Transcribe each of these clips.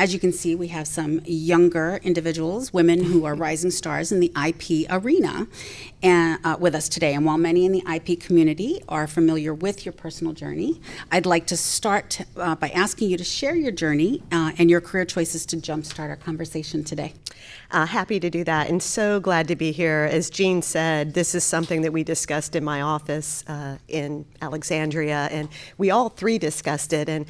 As you can see, we have some younger individuals, women who are rising stars in the IP arena with us today. And while many in the IP community are familiar with your personal journey, I'd like to start by asking you to share your journey and your career choices to jumpstart our conversation today. Happy to do that, and so glad to be here. As Jean said, this is something that we discussed in my office in Alexandria, and we all three discussed it. And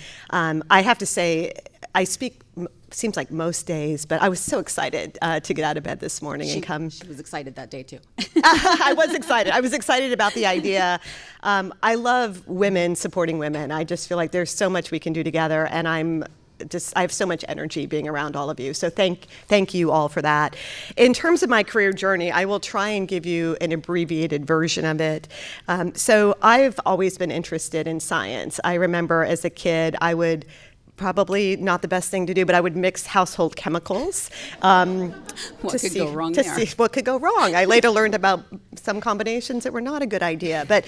I have to say, I speak, seems like most days, but I was so excited to get out of bed this morning and come. She was excited that day too. I was excited. I was excited about the idea. I love women supporting women. I just feel like there's so much we can do together, and I have so much energy being around all of you. So thank you all for that. In terms of my career journey, I will try and give you an abbreviated version of it. So I've always been interested in science. I remember as a kid, I would probably not the best thing to do, but I would mix household chemicals What could go wrong there? See what could go wrong. I later learned about some combinations that were not a good idea, but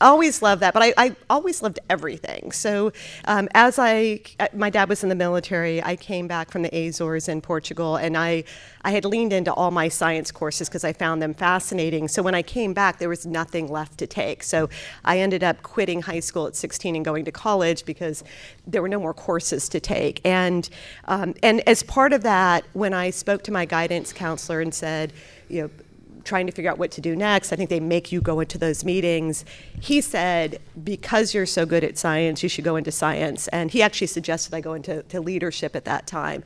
always loved that. But I always loved everything. So my dad was in the military. I came back from the Azores in Portugal, and I had leaned into all my science courses because I found them fascinating. So when I came back, there was nothing left to take. So I ended up quitting high school at 16 and going to college because there were no more courses to take. And as part of that, when I spoke to my guidance counselor and said, trying to figure out what to do next, I think they make you go into those meetings. He said, because you're so good at science, you should go into science. And he actually suggested I go into leadership at that time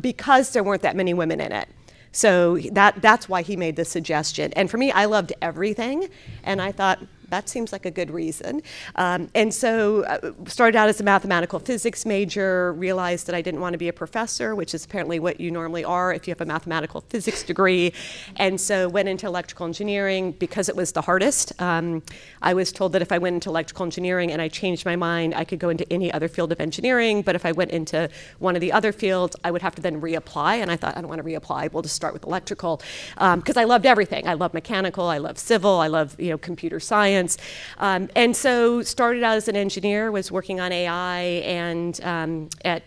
because there weren't that many women in it. So that's why he made the suggestion. And for me, I loved everything. And I thought, that seems like a good reason. And so started out as a mathematical physics major, realized that I didn't want to be a professor, which is apparently what you normally are if you have a mathematical physics degree. And so went into electrical engineering because it was the hardest. I was told that if I went into electrical engineering and I changed my mind, I could go into any other field of engineering. But if I went into one of the other fields, I would have to then reapply. And I thought, I don't want to reapply. We'll just start with electrical. Because I loved everything. I love mechanical. I love civil. I love computer science. And so started out as an engineer, was working on AI and at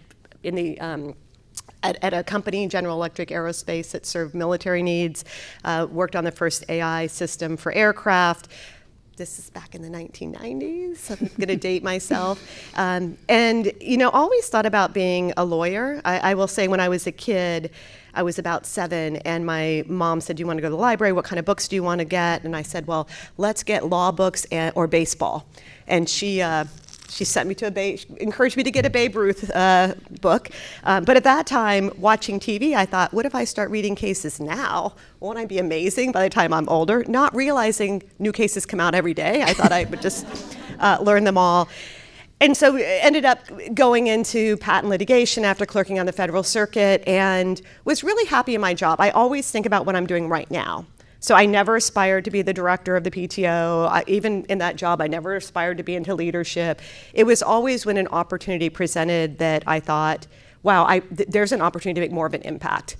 a company, General Electric Aerospace, that served military needs, worked on the first AI system for aircraft. This is back in the 1990s. I'm going to date myself. And, always thought about being a lawyer. I will say when I was a kid, I was about 7, and my mom said, do you want to go to the library? What kind of books do you want to get? And I said, well, let's get law books or baseball. And she sent me to encouraged me to get a Babe Ruth book. But at that time, watching TV, I thought, what if I start reading cases now? Won't I be amazing by the time I'm older? Not realizing new cases come out every day. I thought I would just learn them all. And so ended up going into patent litigation after clerking on the Federal Circuit and was really happy in my job. I always think about what I'm doing right now. So I never aspired to be the director of the PTO. Even in that job, I never aspired to be into leadership. It was always when an opportunity presented that I thought, wow, there's an opportunity to make more of an impact.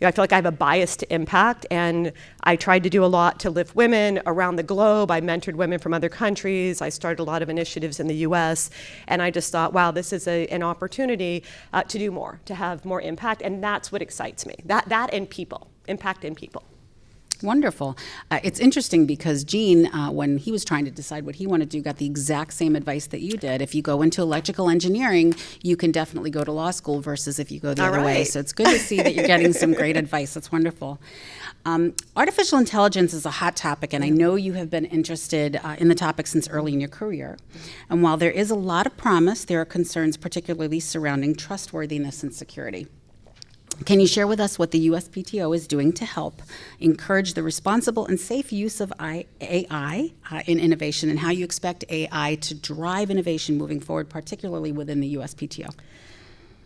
I feel like I have a bias to impact, and I tried to do a lot to lift women around the globe. I mentored women from other countries. I started a lot of initiatives in the US, and I just thought, wow, this is an opportunity to do more, to have more impact, and that's what excites me. That and people, impact in people. Wonderful. It's interesting because Gene, when he was trying to decide what he wanted to do, got the exact same advice that you did. If you go into electrical engineering, you can definitely go to law school versus if you go the other way. So it's good to see that you're getting some great advice. That's wonderful. Artificial intelligence is a hot topic, and I know you have been interested in the topic since early in your career. And while there is a lot of promise, there are concerns particularly surrounding trustworthiness and security. Can you share with us what the USPTO is doing to help encourage the responsible and safe use of AI in innovation, and how you expect AI to drive innovation moving forward, particularly within the USPTO?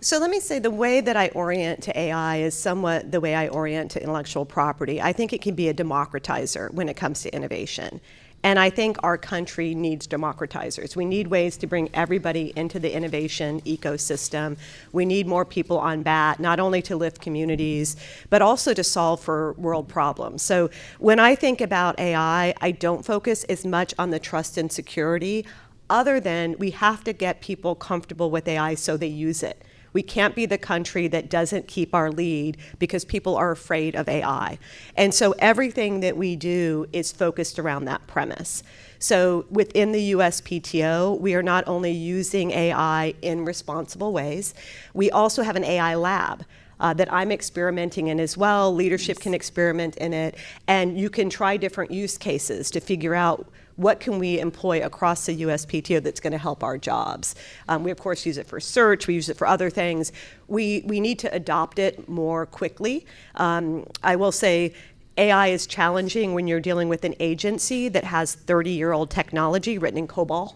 So let me say the way that I orient to AI is somewhat the way I orient to intellectual property. I think it can be a democratizer when it comes to innovation. And I think our country needs democratizers. We need ways to bring everybody into the innovation ecosystem. We need more people on bat, not only to lift communities, but also to solve for world problems. So when I think about AI, I don't focus as much on the trust and security, other than we have to get people comfortable with AI so they use it. We can't be the country that doesn't keep our lead because people are afraid of AI. And so everything that we do is focused around that premise. So within the USPTO, we are not only using AI in responsible ways, we also have an AI lab that I'm experimenting in as well. Leadership can experiment in it, and you can try different use cases to figure out what can we employ across the USPTO that's going to help our jobs. We, of course, use it for search. We use it for other things. We need to adopt it more quickly. I will say AI is challenging when you're dealing with an agency that has 30-year-old technology written in COBOL.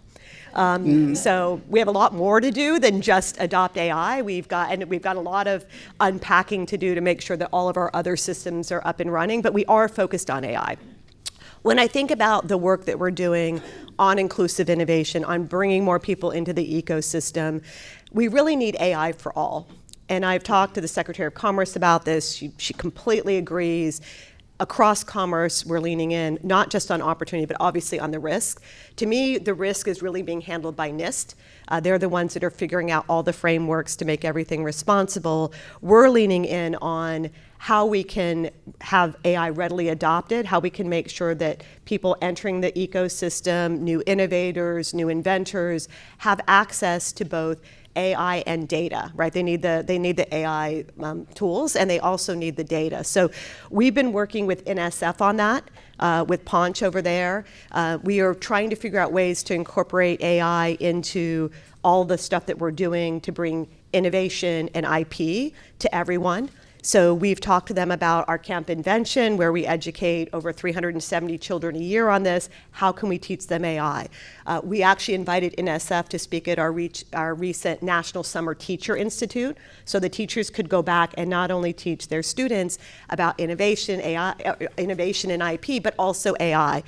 So we have a lot more to do than just adopt AI. We've got a lot of unpacking to do to make sure that all of our other systems are up and running, but we are focused on AI. When I think about the work that we're doing on inclusive innovation, on bringing more people into the ecosystem, we really need AI for all. And I've talked to the Secretary of Commerce about this. She completely agrees. Across commerce, we're leaning in, not just on opportunity, but obviously on the risk. To me, the risk is really being handled by NIST. They're the ones that are figuring out all the frameworks to make everything responsible. We're leaning in on how we can have AI readily adopted, how we can make sure that people entering the ecosystem, new innovators, new inventors, have access to both AI and data, right? They need the AI tools, and they also need the data. So we've been working with NSF on that, with Ponch over there. We are trying to figure out ways to incorporate AI into all the stuff that we're doing to bring innovation and IP to everyone. So we've talked to them about our Camp Invention, where we educate over 370 children a year on this. How can we teach them AI? We actually invited NSF to speak at our recent National Summer Teacher Institute, so the teachers could go back and not only teach their students about innovation, AI, innovation in IP, but also AI.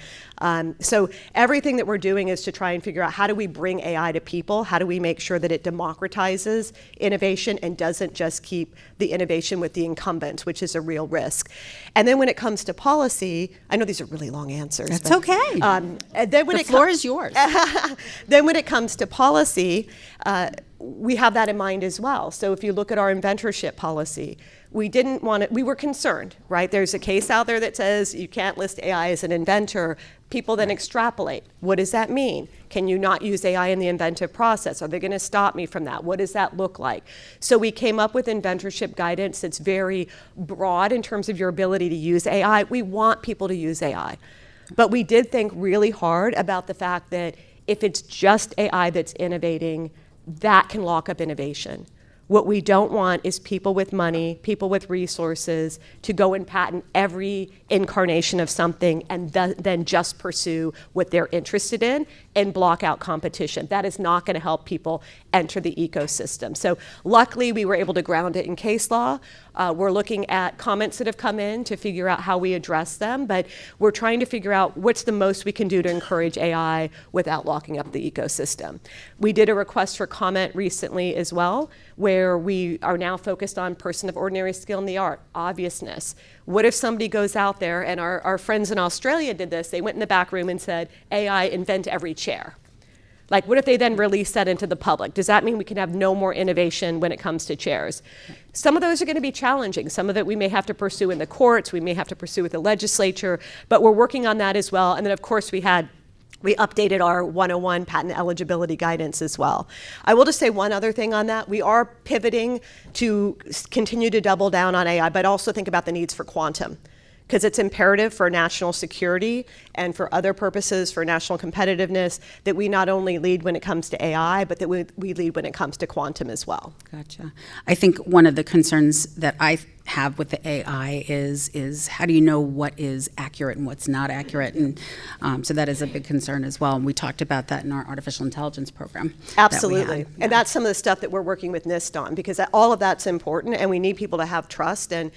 So everything that we're doing is to try and figure out how do we bring AI to people? How do we make sure that it democratizes innovation and doesn't just keep the innovation with the incumbents, which is a real risk. And then when it comes to policy, I know these are really long answers. That's okay. And then when the floor is yours. Then when it comes to policy, we have that in mind as well. So if you look at our inventorship policy, we were concerned, right? There's a case out there that says you can't list AI as an inventor. People then extrapolate. What does that mean? Can you not use AI in the inventive process? Are they going to stop me from that? What does that look like? So we came up with inventorship guidance that's very broad in terms of your ability to use AI. We want people to use AI. But we did think really hard about the fact that if it's just AI that's innovating, that can lock up innovation. What we don't want is people with money, people with resources to go and patent every incarnation of something and then just pursue what they're interested in and block out competition. That is not going to help people enter the ecosystem. So luckily, we were able to ground it in case law. We're looking at comments that have come in to figure out how we address them, but we're trying to figure out what's the most we can do to encourage AI without locking up the ecosystem. We did a request for comment recently as well, where we are now focused on person of ordinary skill in the art, obviousness. What if somebody goes out there, and our friends in Australia did this, they went in the back room and said, AI, invent every chair. Like, what if they then release that into the public? Does that mean we can have no more innovation when it comes to chairs? Some of those are going to be challenging. Some of it we may have to pursue in the courts, we may have to pursue with the legislature, but we're working on that as well. And then, of course, we updated our 101 patent eligibility guidance as well. I will just say one other thing on that. We are pivoting to continue to double down on AI, but also think about the needs for quantum, because it's imperative for national security and for other purposes, for national competitiveness, that we not only lead when it comes to AI, but that we lead when it comes to quantum as well. Gotcha. I think one of the concerns that I have with the AI is how do you know what is accurate and what's not accurate? And so that is a big concern as well. And we talked about that in our artificial intelligence program. Absolutely. Yeah. And that's some of the stuff that we're working with NIST on, because all of that's important, and we need people to have trust, and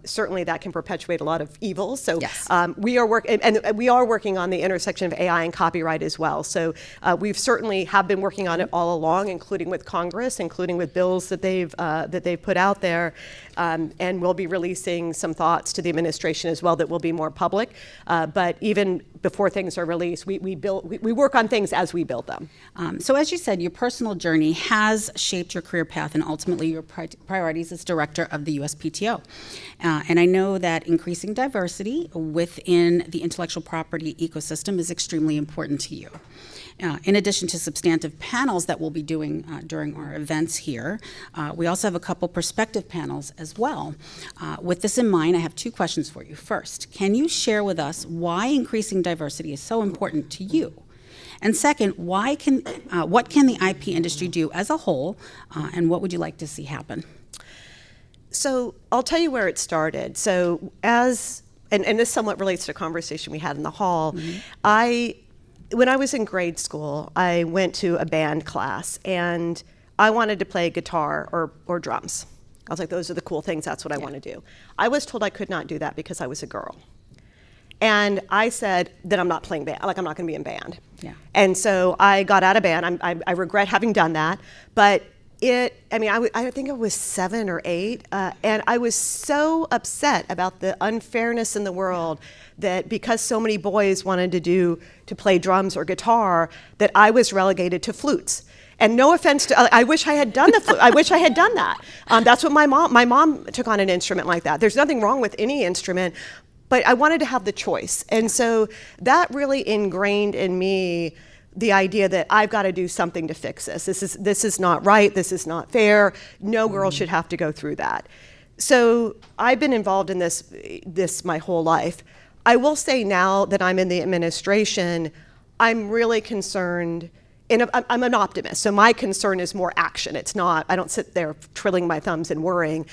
certainly that can perpetuate a lot of evils. So yes. we are working on the intersection of AI and copyright as well. So we've certainly have been working on it all along, including with Congress, including with bills that they've put out there. and we'll be releasing some thoughts to the administration as well that will be more public. But even before things are released, we work on things as we build them. So as you said, your personal journey has shaped your career path and ultimately your priorities as director of the USPTO. And I know that increasing diversity within the intellectual property ecosystem is extremely important to you. In addition to substantive panels that we'll be doing during our events here, we also have a couple perspective panels as well. With this in mind, I have two questions for you. First, can you share with us why increasing diversity is so important to you? And second, what can the IP industry do as a whole, and what would you like to see happen? So I'll tell you where it started. So and this somewhat relates to a conversation we had in the hall, when I was in grade school, I went to a band class, and I wanted to play guitar or drums. I was like, those are the cool things, that's what I want to do. I was told I could not do that because I was a girl. And I said, then I'm not playing band, like I'm not going to be in band. Yeah. And so I got out of band. I regret having done that, but I think I was 7 or 8, and I was so upset about the unfairness in the world that because so many boys wanted to play drums or guitar, that I was relegated to flutes. And no offense to, I wish I had done the flute. I wish I had done that. That's what my mom took on an instrument like that. There's nothing wrong with any instrument, but I wanted to have the choice. And so that really ingrained in me the idea that I've got to do something to fix this. This is not right. This is not fair. No girl should have to go through that. So I've been involved in this my whole life. I will say now that I'm in the administration, I'm really concerned, and I'm an optimist, so my concern is more action. It's not, I don't sit there twiddling my thumbs and worrying.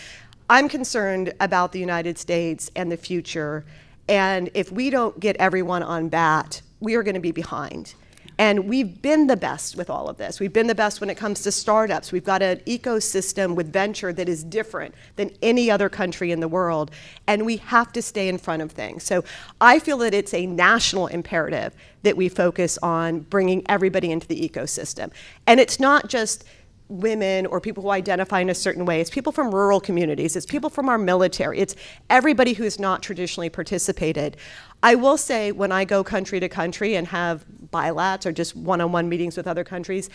I'm concerned about the United States and the future, and if we don't get everyone on bat, we are going to be behind. And we've been the best with all of this. We've been the best when it comes to startups. We've got an ecosystem with venture that is different than any other country in the world, and we have to stay in front of things. So I feel that it's a national imperative that we focus on bringing everybody into the ecosystem. And it's not just women or people who identify in a certain way. It's people from rural communities. It's people from our military. It's everybody who's not traditionally participated. I will say when I go country to country and have bilats or just one-on-one meetings with other countries,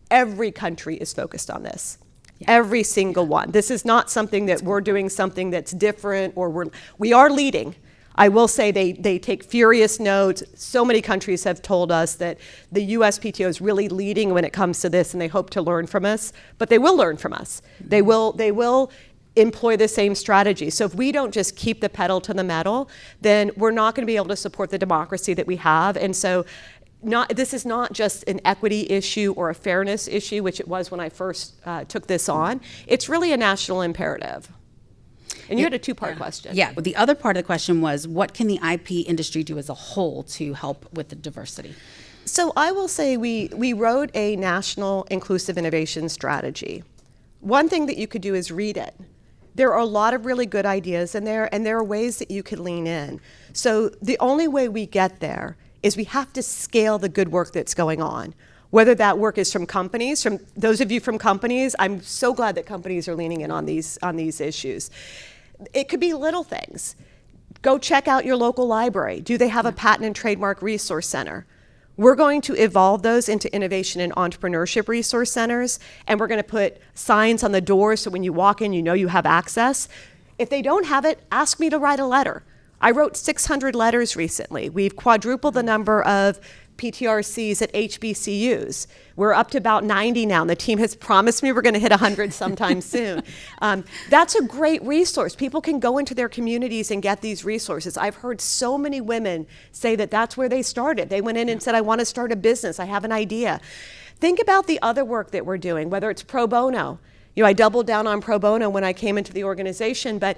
every country is focused on this. Yeah. Every single one. This is not something that we're doing something that's different, or we are leading. I will say they take furious notes. So many countries have told us that the USPTO is really leading when it comes to this, and they hope to learn from us, but they will learn from us. They will employ the same strategy. So if we don't just keep the pedal to the metal, then we're not going to be able to support the democracy that we have. And so this is not just an equity issue or a fairness issue, which it was when I first took this on. It's really a national imperative. And you had a two-part question. Yeah, the other part of the question was, what can the IP industry do as a whole to help with the diversity? So I will say we wrote a national inclusive innovation strategy. One thing that you could do is read it. There are a lot of really good ideas in there, and there are ways that you could lean in. So the only way we get there is we have to scale the good work that's going on. Whether that work is from companies, from those of you from companies, I'm so glad that companies are leaning in on these issues. It could be little things. Go check out your local library. Do they have a patent and trademark resource center? We're going to evolve those into innovation and entrepreneurship resource centers, and we're going to put signs on the door so when you walk in, you know you have access. If they don't have it, ask me to write a letter. I wrote 600 letters recently. We've quadrupled the number of PTRCs at HBCUs. We're up to about 90 now, and the team has promised me we're going to hit 100 sometime soon. That's a great resource. People can go into their communities and get these resources. I've heard so many women say that that's where they started. They went in and said, I want to start a business. I have an idea. Think about the other work that we're doing, whether it's pro bono. I doubled down on pro bono when I came into the organization, but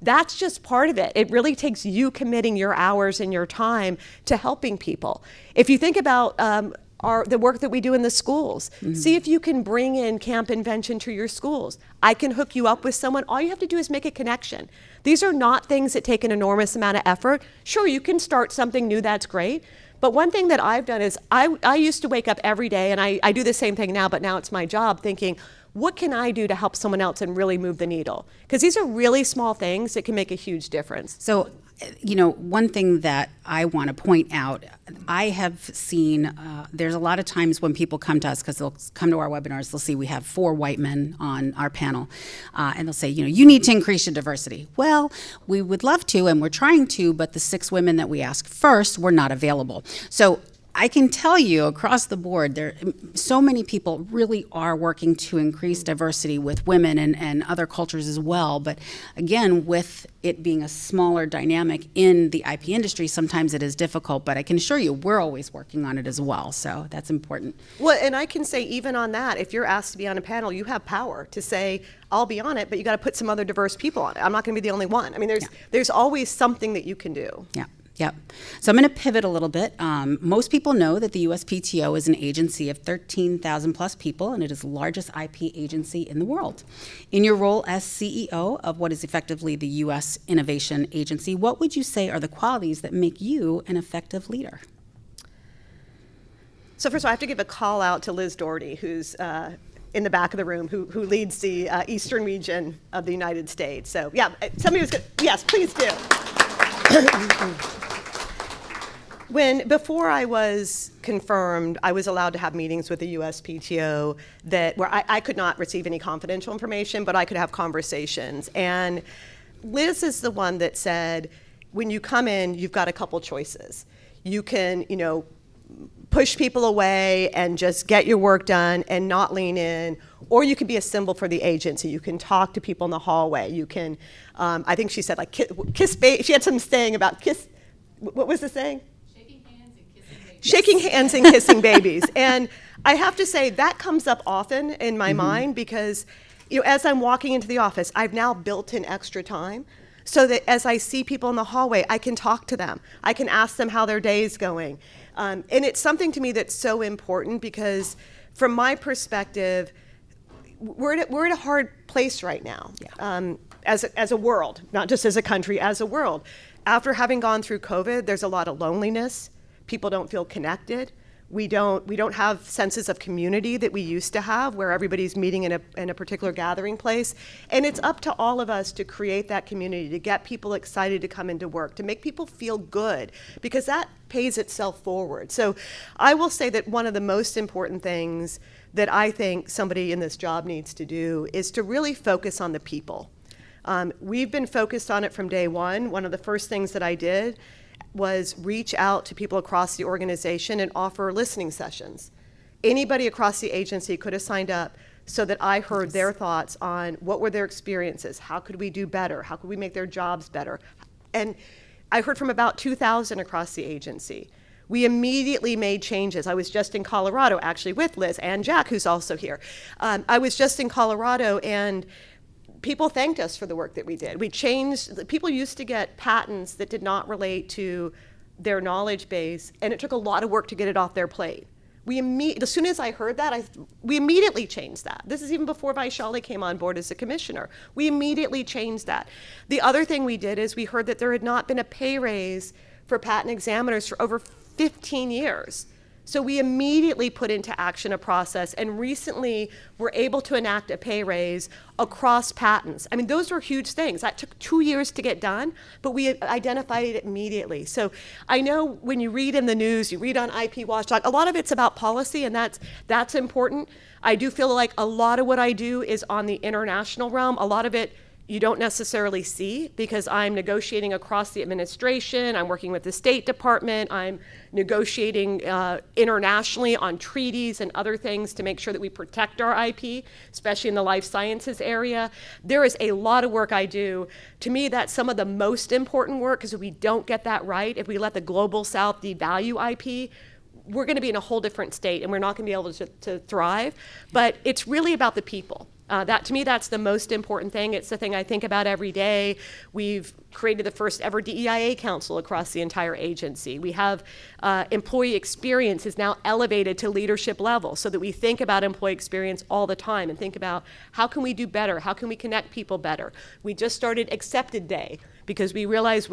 that's just part of it. It really takes you committing your hours and your time to helping people. If you think about the work that we do in the schools, see if you can bring in Camp Invention to your schools. I can hook you up with someone. All you have to do is make a connection. These are not things that take an enormous amount of effort. Sure, you can start something new, that's great. But one thing that I've done is I used to wake up every day, and I do the same thing now, but now it's my job, thinking, what can I do to help someone else and really move the needle? Because these are really small things that can make a huge difference. So, one thing that I want to point out, I have seen there's a lot of times when people come to us, because they'll come to our webinars, they'll see we have 4 white men on our panel, and they'll say, you need to increase your diversity. Well, we would love to, and we're trying to, but the 6 women that we asked first were not available. So I can tell you across the board, so many people really are working to increase diversity with women and other cultures as well. But again, with it being a smaller dynamic in the IP industry, sometimes it is difficult. But I can assure you, we're always working on it as well. So that's important. Well, and I can say even on that, if you're asked to be on a panel, you have power to say, I'll be on it, but you got to put some other diverse people on it. I'm not going to be the only one. I mean, there's always something that you can do. Yeah. Yep. So I'm going to pivot a little bit. Most people know that the USPTO is an agency of 13,000 plus people, and it is the largest IP agency in the world. In your role as CEO of what is effectively the U.S. Innovation Agency, what would you say are the qualities that make you an effective leader? So first of all, I have to give a call out to Liz Doherty, who's in the back of the room, who leads the eastern region of the United States. So yeah, somebody was good. Yes, please do. Before I was confirmed, I was allowed to have meetings with the USPTO where I could not receive any confidential information, but I could have conversations. And Liz is the one that said, when you come in, you've got a couple choices. You can, push people away and just get your work done and not lean in, or you can be a symbol for the agency. You can talk to people in the hallway. You can, I think she said, like, kiss baby. She had some saying about kiss. What was the saying? Shaking hands and kissing babies. And I have to say that comes up often in my mind because, as I'm walking into the office, I've now built in extra time so that as I see people in the hallway, I can talk to them. I can ask them how their day is going. And it's something to me that's so important because from my perspective, we're at a hard place right now. Yeah. As a world, not just as a country, as a world. After having gone through COVID, there's a lot of loneliness. People don't feel connected. We don't have senses of community that we used to have where everybody's meeting in a particular gathering place. And it's up to all of us to create that community, to get people excited to come into work, to make people feel good, because that pays itself forward. So I will say that one of the most important things that I think somebody in this job needs to do is to really focus on the people. We've been focused on it from day one. One of the first things that I did was reach out to people across the organization and offer listening sessions. Anybody across the agency could have signed up so that I heard their thoughts on what were their experiences, how could we do better, how could we make their jobs better. And I heard from about 2,000 across the agency. We immediately made changes. I was just in Colorado, actually, with Liz and Jack, who's also here. I was just in Colorado, and people thanked us for the work that we did. We changed, people used to get patents that did not relate to their knowledge base, and it took a lot of work to get it off their plate. As soon as I heard that, we immediately changed that. This is even before Vaishali came on board as a commissioner. We immediately changed that. The other thing we did is we heard that there had not been a pay raise for patent examiners for over 15 years. So we immediately put into action a process, and recently we're able to enact a pay raise across patents. I mean, those were huge things. That took 2 years to get done, but we identified it immediately. So I know when you read in the news, you read on IPWatchdog, a lot of it's about policy, and that's important. I do feel like a lot of what I do is on the international realm. A lot of it you don't necessarily see because I'm negotiating across the administration, I'm working with the State Department, I'm negotiating internationally on treaties and other things to make sure that we protect our IP, especially in the life sciences area. There is a lot of work I do. To me, that's some of the most important work, because if we don't get that right, if we let the global South devalue IP, we're going to be in a whole different state and we're not going to be able to thrive. But it's really about the people. To me, that's the most important thing. It's the thing I think about every day. We've created the first ever DEIA council across the entire agency. We have employee experience is now elevated to leadership level so that we think about employee experience all the time and think about how can we do better? How can we connect people better? We just started Accepted Day because we realize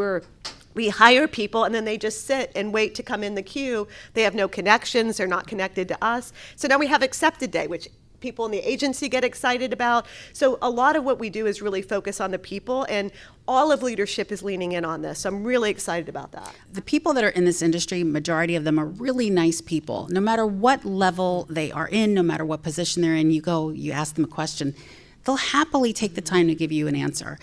we hire people and then they just sit and wait to come in the queue. They have no connections. They're not connected to us. So now we have Accepted Day, which people in the agency get excited about. So a lot of what we do is really focus on the people, and all of leadership is leaning in on this. So I'm really excited about that. The people that are in this industry, majority of them are really nice people. No matter what level they are in, no matter what position they're in, you ask them a question, they'll happily take the time to give you an answer.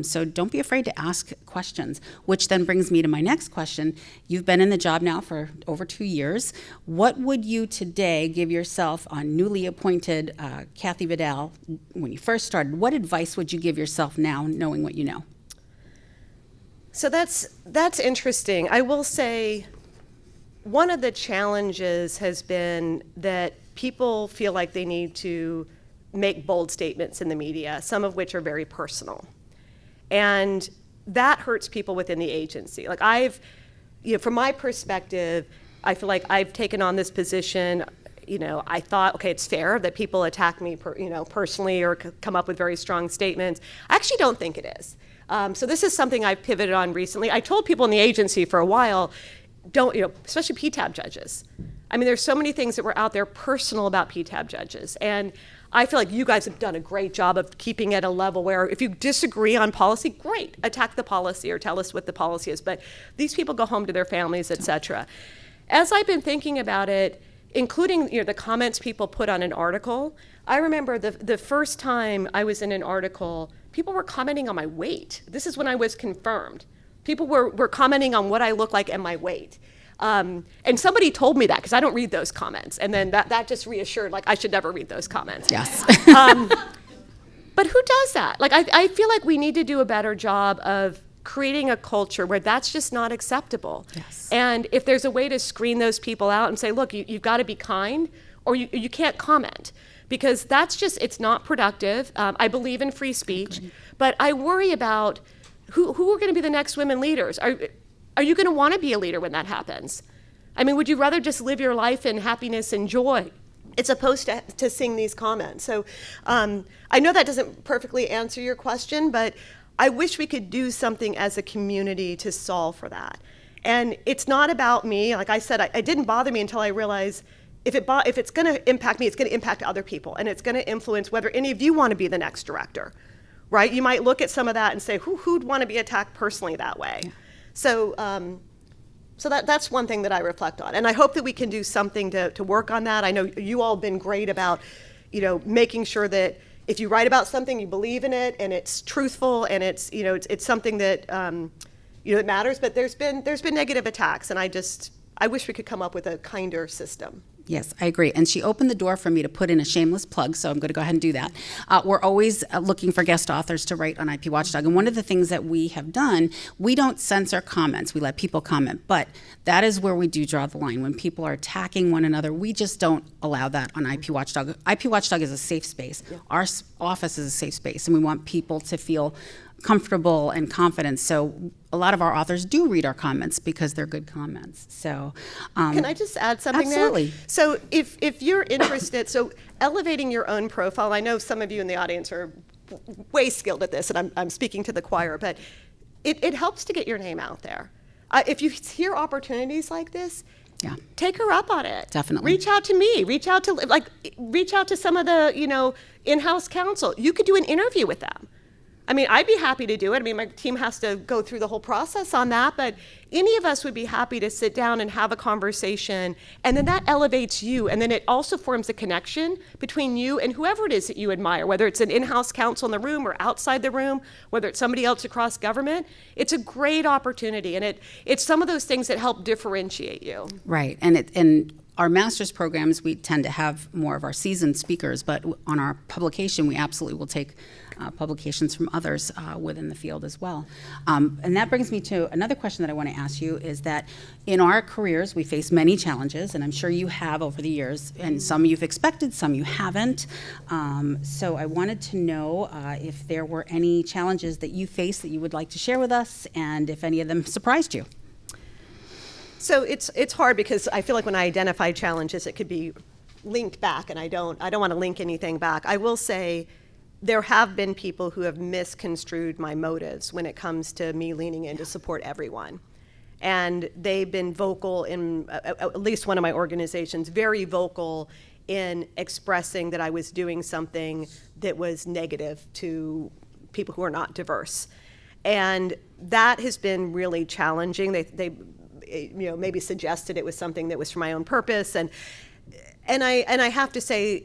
So don't be afraid to ask questions, which then brings me to my next question. You've been in the job now for over 2 years. What would you today give yourself on newly appointed Kathi Vidal when you first started? What advice would you give yourself now, knowing what you know? So that's interesting. I will say one of the challenges has been that people feel like they need to make bold statements in the media, some of which are very personal. And that hurts people within the agency. Like from my perspective, I feel like I've taken on this position. I thought, okay, it's fair that people attack me, personally or come up with very strong statements. I actually don't think it is. So this is something I've pivoted on recently. I told people in the agency for a while, especially PTAB judges. I mean, there's so many things that were out there personal about PTAB judges. And I feel like you guys have done a great job of keeping it at a level where if you disagree on policy, great, attack the policy or tell us what the policy is. But these people go home to their families, et cetera. As I've been thinking about it, including the comments people put on an article, I remember the first time I was in an article, people were commenting on my weight. This is when I was confirmed. People were commenting on what I look like and my weight. And somebody told me that because I don't read those comments. And then that just reassured, like, I should never read those comments. Yes. But who does that? Like, I feel like we need to do a better job of creating a culture where that's just not acceptable. Yes. And if there's a way to screen those people out and say, look, you've got to be kind, or you can't comment, because it's not productive. I believe in free speech, but I worry about who are going to be the next women leaders. Are you going to want to be a leader when that happens? I mean, would you rather just live your life in happiness and joy as opposed to seeing these comments? So I know that doesn't perfectly answer your question, but I wish we could do something as a community to solve for that. And it's not about me. Like I said, it didn't bother me until I realized if it's going to impact me, it's going to impact other people, and it's going to influence whether any of you want to be the next director, right? You might look at some of that and say, who'd want to be attacked personally that way? Yeah. So that's one thing that I reflect on, and I hope that we can do something to work on that. I know you all have been great about, making sure that if you write about something, you believe in it, and it's truthful, and it's something that that matters. But there's been negative attacks, and I wish we could come up with a kinder system. Yes, I agree. And she opened the door for me to put in a shameless plug, so I'm going to go ahead and do that. We're always looking for guest authors to write on IP Watchdog. And one of the things that we have done, we don't censor comments. We let people comment. But that is where we do draw the line. When people are attacking one another, we just don't allow that on IP Watchdog. IP Watchdog is a safe space. Yeah. Our office is a safe space, and we want people to feel comfortable and confident. So a lot of our authors do read our comments because they're good comments. So can I just add something absolutely. There? So if you're interested, so elevating your own profile, I know some of you in the audience are way skilled at this, and I'm speaking to the choir, but it helps to get your name out there. If you hear opportunities like this, yeah, take her up on it. Definitely. Reach out to me. Reach out to some of the in-house counsel. You could do an interview with them. I mean, I'd be happy to do it. I mean, my team has to go through the whole process on that, but any of us would be happy to sit down and have a conversation, and then that elevates you, and then it also forms a connection between you and whoever it is that you admire, whether it's an in-house counsel in the room or outside the room, whether it's somebody else across government. It's a great opportunity, and it's some of those things that help differentiate you. Right, and our master's programs, we tend to have more of our seasoned speakers, but on our publication, we absolutely will take publications from others within the field as well. And that brings me to another question that I want to ask you, is that in our careers, we face many challenges, and I'm sure you have over the years, and some you've expected, some you haven't. So I wanted to know if there were any challenges that you faced that you would like to share with us, and if any of them surprised you. So it's hard because I feel like when I identify challenges, it could be linked back, and I don't want to link anything back. I will say there have been people who have misconstrued my motives when it comes to me leaning in to support everyone. And they've been vocal in, at least one of my organizations, very vocal in expressing that I was doing something that was negative to people who are not diverse. And that has been really challenging. They maybe suggested it was something that was for my own purpose. And I have to say,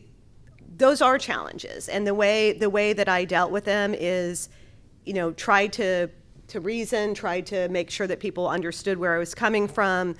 those are challenges. And the way that I dealt with them is, try to reason, try to make sure that people understood where I was coming from.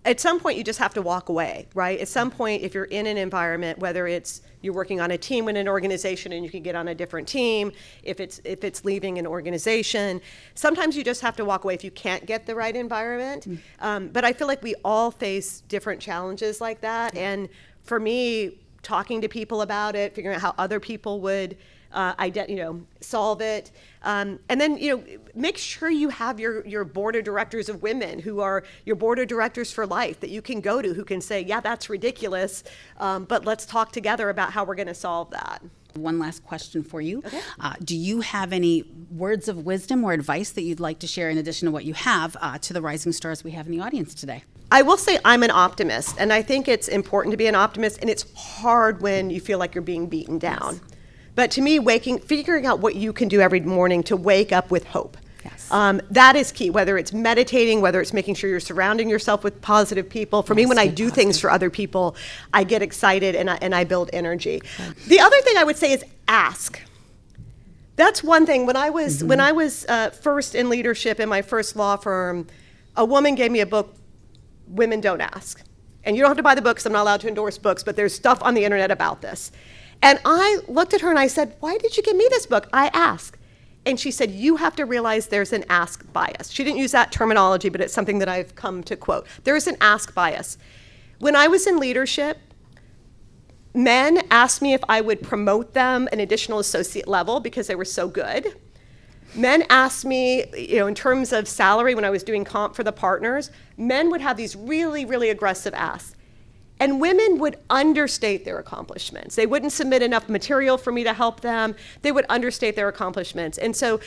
At some point, you just have to walk away, right? At some point, if you're in an environment, whether it's you're working on a team in an organization and you can get on a different team, if it's leaving an organization, sometimes you just have to walk away if you can't get the right environment. But I feel like we all face different challenges like that. And for me, talking to people about it, figuring out how other people would solve it. And then, make sure you have your board of directors of women who are your board of directors for life that you can go to, who can say, yeah, that's ridiculous, but let's talk together about how we're going to solve that. One last question for you. Okay. Do you have any words of wisdom or advice that you'd like to share in addition to what you have to the rising stars we have in the audience today? I will say I'm an optimist, and I think it's important to be an optimist, and it's hard when you feel like you're being beaten down. Yes. But to me, figuring out what you can do every morning to wake up with hope. Yes. That is key, whether it's meditating, whether it's making sure you're surrounding yourself with positive people. For me, when I do things for other people, I get excited and I build energy. Okay. The other thing I would say is ask. That's one thing. When I was first in leadership in my first law firm, a woman gave me a book, Women Don't Ask. And you don't have to buy the book because I'm not allowed to endorse books, but there's stuff on the internet about this. And I looked at her and I said, why did you give me this book? I asked. And she said, you have to realize there's an ask bias. She didn't use that terminology, but it's something that I've come to quote. There is an ask bias. When I was in leadership, men asked me if I would promote them an additional associate level because they were so good. Men asked me, in terms of salary, when I was doing comp for the partners, men would have these really, really aggressive asks. And women would understate their accomplishments. They wouldn't submit enough material for me to help them. They would understate their accomplishments. And so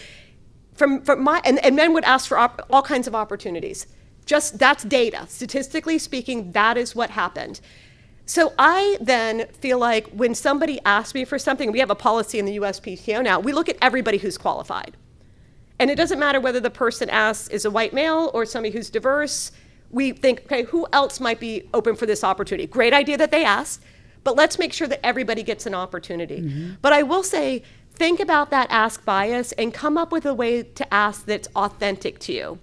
and men would ask for all kinds of opportunities. That's data. Statistically speaking, that is what happened. So I then feel like when somebody asks me for something, we have a policy in the USPTO now, we look at everybody who's qualified. And it doesn't matter whether the person asks is a white male or somebody who's diverse. We think, okay, who else might be open for this opportunity? Great idea that they asked, but let's make sure that everybody gets an opportunity. Mm-hmm. But I will say, think about that ask bias and come up with a way to ask that's authentic to you.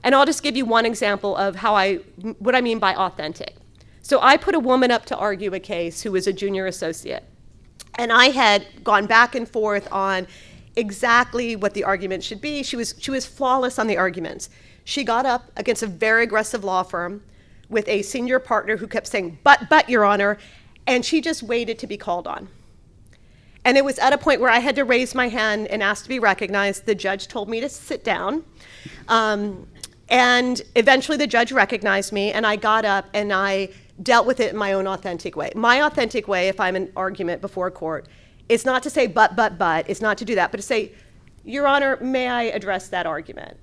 And I'll just give you one example of what I mean by authentic. So I put a woman up to argue a case who was a junior associate. And I had gone back and forth on exactly what the argument should be. She was flawless on the arguments. She got up against a very aggressive law firm with a senior partner who kept saying, but, Your Honor, and she just waited to be called on. And it was at a point where I had to raise my hand and ask to be recognized. The judge told me to sit down. And eventually the judge recognized me, and I got up and I dealt with it in my own authentic way. My authentic way, if I'm in argument before a court, is not to say but, it's not to do that, but to say, Your Honor, may I address that argument?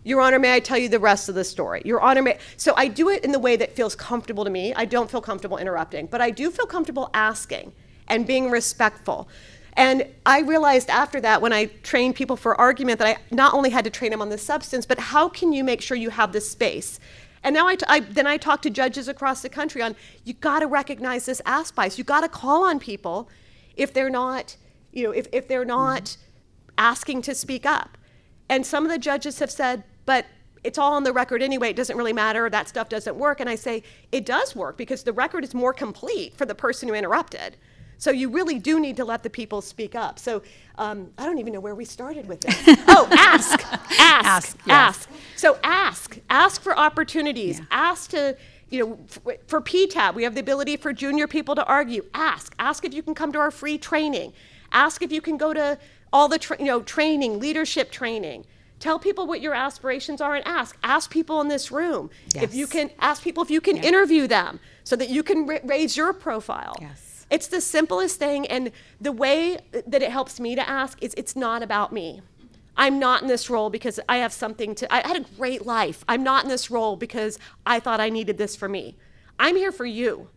Your Honor, may I tell you the rest of the story? Your Honor, so I do it in the way that feels comfortable to me. I don't feel comfortable interrupting, but I do feel comfortable asking and being respectful. And I realized after that, when I trained people for argument, that I not only had to train them on the substance, but how can you make sure you have this space? And now I talk to judges across the country on, you gotta recognize this ask bias. You gotta call on people if they're not, if they're not asking to speak up. And some of the judges have said, but it's all on the record anyway, it doesn't really matter, that stuff doesn't work. And I say, it does work because the record is more complete for the person who interrupted. So you really do need to let the people speak up. So I don't even know where we started with this. Oh, ask. So ask for opportunities. Yeah. Ask to, for PTAB, we have the ability for junior people to argue. Ask if you can come to our free training. Ask if you can go to all the training, leadership training. Tell people what your aspirations are and ask people in this room. Yes. If you can ask people if you can interview them so that you can raise your profile. Yes. It's the simplest thing, and the way that it helps me to ask is it's not about me. I'm not in this role because I have I had a great life. I'm not in this role because I thought I needed this for me. I'm here for you.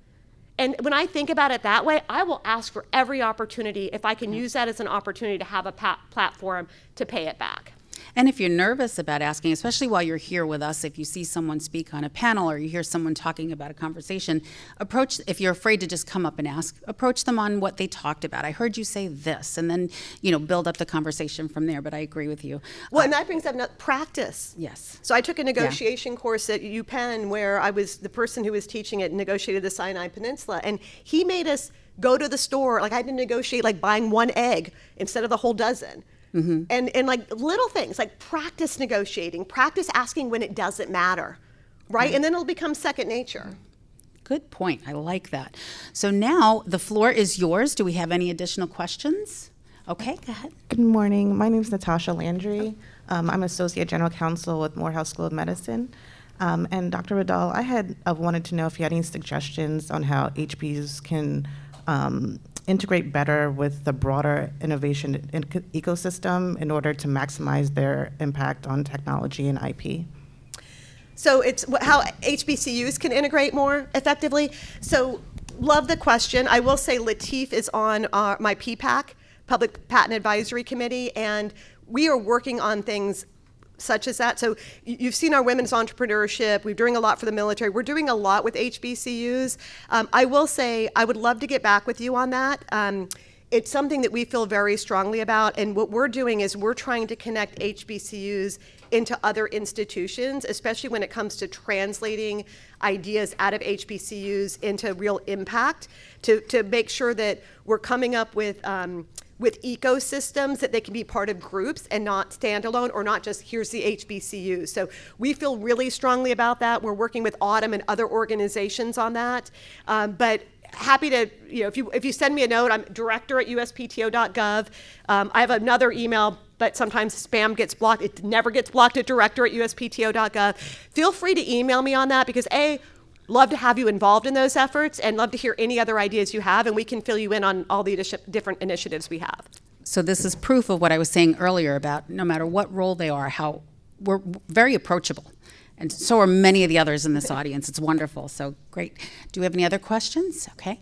And when I think about it that way, I will ask for every opportunity if I can use that as an opportunity to have a platform to pay it back. And if you're nervous about asking, especially while you're here with us, if you see someone speak on a panel or you hear someone talking about a conversation, if you're afraid to just come up and ask, approach them on what they talked about. I heard you say this, and then, build up the conversation from there, but I agree with you. Well, and that brings up practice. Yes. So I took a negotiation course at UPenn where I was the person who was teaching it, negotiated the Sinai Peninsula, and he made us go to the store. Like I had to negotiate like buying one egg instead of the whole dozen. Mm-hmm. And like little things, like practice negotiating, practice asking when it doesn't matter, right? And then it'll become second nature. Good point. I like that. So now the floor is yours. Do we have any additional questions? Okay, go ahead. Good morning. My name is Natasha Landry. I'm Associate General Counsel with Morehouse School of Medicine. And Dr. Vidal, I had wanted to know if you had any suggestions on how HBs can integrate better with the broader innovation ecosystem in order to maximize their impact on technology and IP. So it's how HBCUs can integrate more effectively. So love the question. I will say Latif is on my PPAC, Public Patent Advisory Committee, and we are working on things such as that. So you've seen our women's entrepreneurship. We're doing a lot for the military. We're doing a lot with HBCUs. I will say I would love to get back with you on that. It's something that we feel very strongly about. And what we're doing is we're trying to connect HBCUs into other institutions, especially when it comes to translating ideas out of HBCUs into real impact, to make sure that we're coming up with ecosystems that they can be part of groups and not standalone, or not just here's the HBCU. So we feel really strongly about that. We're working with Autumn and other organizations on that. But happy to, if you send me a note, I'm director at USPTO.gov. I have another email, but sometimes spam gets blocked. It never gets blocked at director at USPTO.gov. Feel free to email me on that because love to have you involved in those efforts and love to hear any other ideas you have, and we can fill you in on all the different initiatives we have. So this is proof of what I was saying earlier about no matter what role they are, how we're very approachable. And so are many of the others in this audience. It's wonderful. So great. Do we have any other questions? Okay.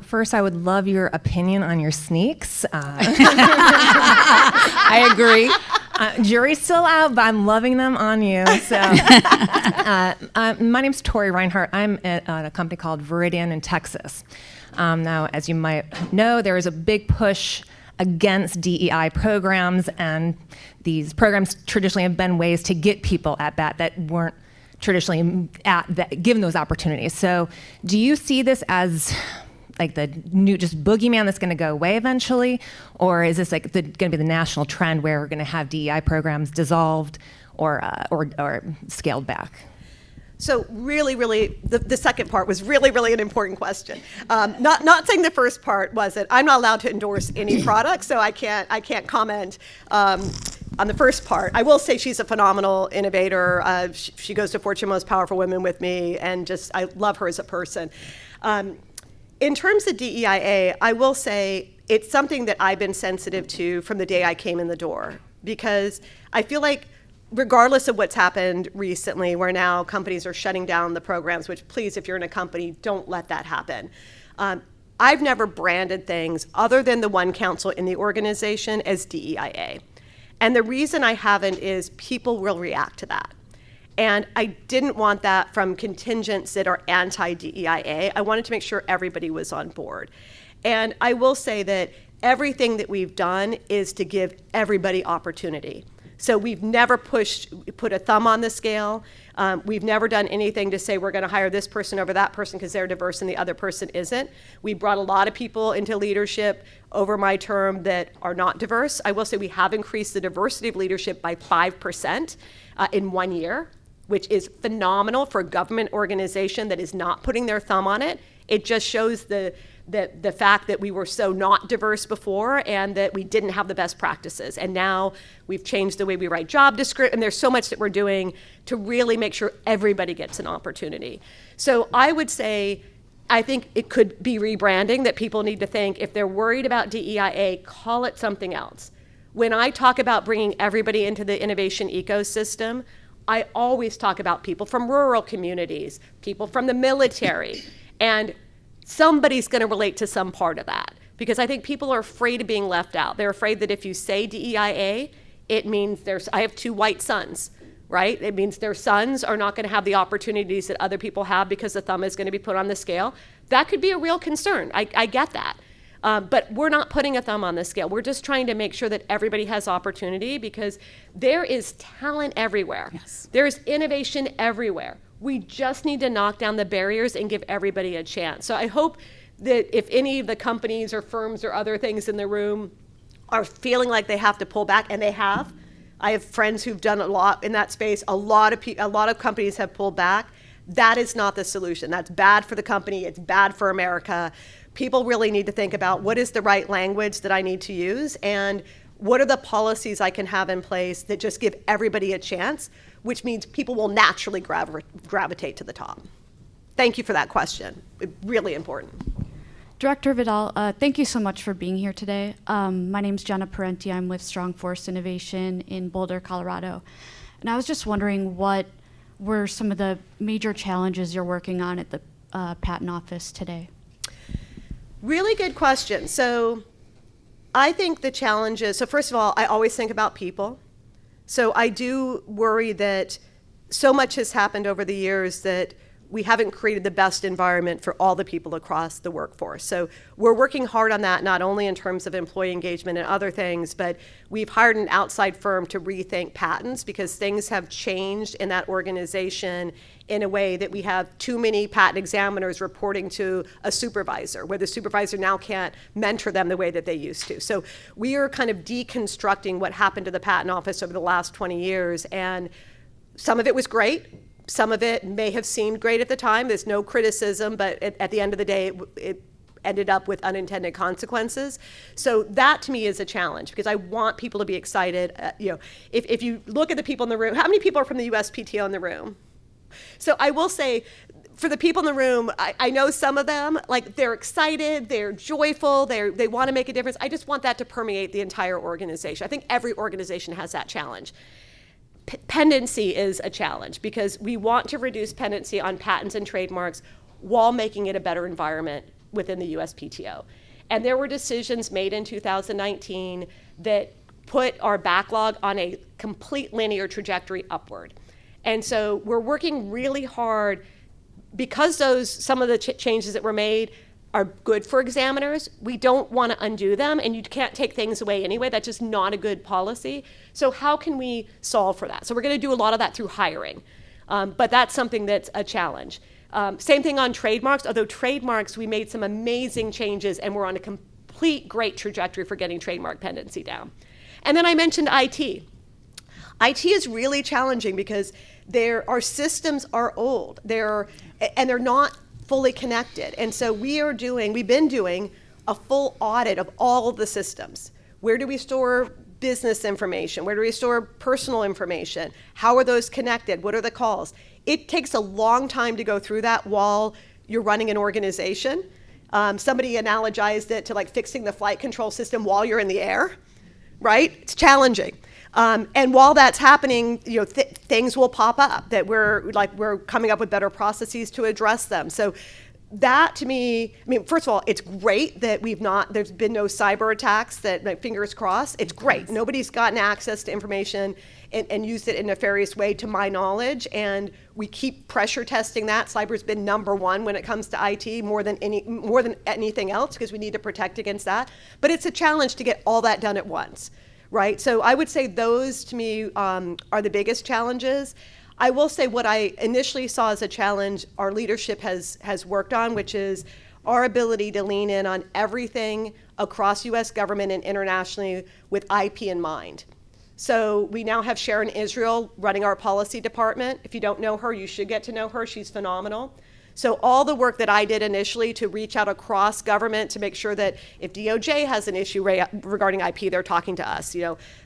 First, I would love your opinion on your sneaks. I agree. Jury's still out, but I'm loving them on you. So, my name's Tori Reinhart. I'm at a company called Viridian in Texas. Now, as you might know, there is a big push against DEI programs, and these programs traditionally have been ways to get people at bat that weren't traditionally given those opportunities. So, do you see this as like the new just boogeyman that's going to go away eventually, or is this like going to be the national trend where we're going to have DEI programs dissolved or scaled back? So really, the second part was really an important question. Not saying the first part wasn't. I'm not allowed to endorse any product, so I can't comment on the first part. I will say she's a phenomenal innovator. She goes to Fortune Most Powerful Women with me, and I love her as a person. In terms of DEIA, I will say it's something that I've been sensitive to from the day I came in the door, because I feel like regardless of what's happened recently, where now companies are shutting down the programs, which please, if you're in a company, don't let that happen. I've never branded things other than the one counsel in the organization as DEIA. And the reason I haven't is people will react to that. And I didn't want that from contingents that are anti-DEIA. I wanted to make sure everybody was on board. And I will say that everything that we've done is to give everybody opportunity. So we've never put a thumb on the scale. We've never done anything to say we're going to hire this person over that person because they're diverse and the other person isn't. We brought a lot of people into leadership over my term that are not diverse. I will say we have increased the diversity of leadership by 5% in 1 year, which is phenomenal for a government organization that is not putting their thumb on it. It just shows the fact that we were so not diverse before and that we didn't have the best practices. And now we've changed the way we write job descriptions, and there's so much that we're doing to really make sure everybody gets an opportunity. So I would say, I think it could be rebranding, that people need to think, if they're worried about DEIA, call it something else. When I talk about bringing everybody into the innovation ecosystem, I always talk about people from rural communities, people from the military, and somebody's going to relate to some part of that. Because I think people are afraid of being left out. They're afraid that if you say DEIA, it means I have 2 white sons, right? It means their sons are not going to have the opportunities that other people have because the thumb is going to be put on the scale. That could be a real concern. I get that. But we're not putting a thumb on the scale. We're just trying to make sure that everybody has opportunity, because there is talent everywhere. Yes. There's innovation everywhere. We just need to knock down the barriers and give everybody a chance. So I hope that if any of the companies or firms or other things in the room are feeling like they have to pull back, and they have. I have friends who've done a lot in that space. A lot of companies have pulled back. That is not the solution. That's bad for the company. It's bad for America. People really need to think about, what is the right language that I need to use, and what are the policies I can have in place that just give everybody a chance, which means people will naturally gravitate to the top. Thank you for that question. Really important. Director Vidal, thank you so much for being here today. My name's Jenna Parenti. I'm with Strong Force Innovation in Boulder, Colorado. And I was just wondering, what were some of the major challenges you're working on at the Patent Office today? Really good question. So I think the challenges, so first of all, I always think about people. So I do worry that so much has happened over the years that we haven't created the best environment for all the people across the workforce. So we're working hard on that, not only in terms of employee engagement and other things, but we've hired an outside firm to rethink patents, because things have changed in that organization in a way that we have too many patent examiners reporting to a supervisor, where the supervisor now can't mentor them the way that they used to. So we are kind of deconstructing what happened to the Patent Office over the last 20 years, and some of it was great. Some of it may have seemed great at the time. There's no criticism, but at the end of the day, it ended up with unintended consequences. So that to me is a challenge, because I want people to be excited. If you look at the people in the room, how many people are from the USPTO in the room? So I will say, for the people in the room, I know some of them, like, they're excited, they're joyful, they want to make a difference. I just want that to permeate the entire organization. I think every organization has that challenge. Pendency is a challenge, because we want to reduce pendency on patents and trademarks while making it a better environment within the USPTO. And there were decisions made in 2019 that put our backlog on a complete linear trajectory upward. And so we're working really hard, because some of the changes that were made are good for examiners. We don't want to undo them, and you can't take things away anyway. That's just not a good policy. So how can we solve for that? So we're going to do a lot of that through hiring, but that's something that's a challenge. Same thing on trademarks, although trademarks, we made some amazing changes, and we're on a complete great trajectory for getting trademark pendency down. And then I mentioned IT. IT is really challenging, because our systems are old, and they're not fully connected. And so we've been doing a full audit of all of the systems. Where do we store business information? Where do we store personal information? How are those connected? What are the calls? It takes a long time to go through that while you're running an organization. Somebody analogized it to like fixing the flight control system while you're in the air, right? It's challenging. And while that's happening, things will pop up that we're coming up with better processes to address them. So that, to me, first of all, it's great that there's been no cyber attacks, that, fingers crossed. It's great. Nobody's gotten access to information and used it in a nefarious way, to my knowledge. And we keep pressure testing that. Cyber's been #1 when it comes to IT, more than anything else, because we need to protect against that. But it's a challenge to get all that done at once. Right, so I would say those, to me, are the biggest challenges. I will say what I initially saw as a challenge, our leadership has worked on, which is our ability to lean in on everything across U.S. government and internationally with IP in mind. So we now have Sharon Israel running our policy department. If you don't know her, you should get to know her. She's phenomenal. So all the work that I did initially to reach out across government to make sure that if DOJ has an issue regarding IP, they're talking to us.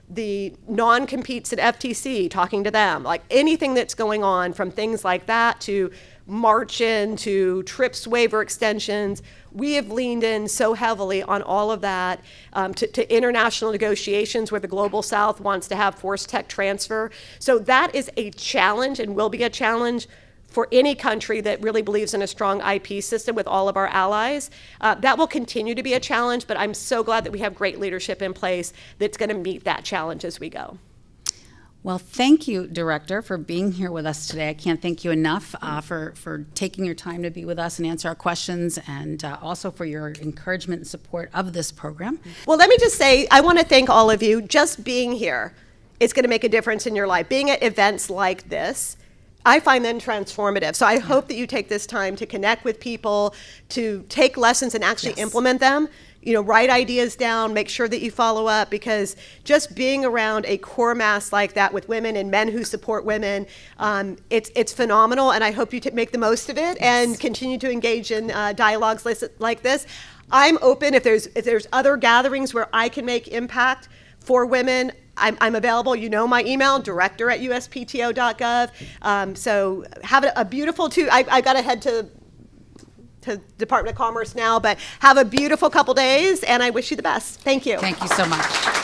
The non-competes at FTC, talking to them. Like anything that's going on, from things like that to March-in to TRIPS waiver extensions, we have leaned in so heavily on all of that, to international negotiations where the Global South wants to have forced tech transfer. So that is a challenge and will be a challenge for any country that really believes in a strong IP system with all of our allies. That will continue to be a challenge, but I'm so glad that we have great leadership in place that's going to meet that challenge as we go. Well, thank you, Director, for being here with us today. I can't thank you enough for taking your time to be with us and answer our questions, and also for your encouragement and support of this program. Well, let me just say, I want to thank all of you. Just being here is going to make a difference in your life. Being at events like this, I find them transformative. So I hope that you take this time to connect with people, to take lessons and actually implement them. Write ideas down, make sure that you follow up, because just being around a core mass like that with women and men who support women, it's phenomenal, and I hope you make the most of it and continue to engage in dialogues like this. I'm open if there's other gatherings where I can make impact for women. I'm available. My email, director@uspto.gov. So have a beautiful I got to head to Department of Commerce now, but have a beautiful couple days, and I wish you the best. Thank you. Thank you so much.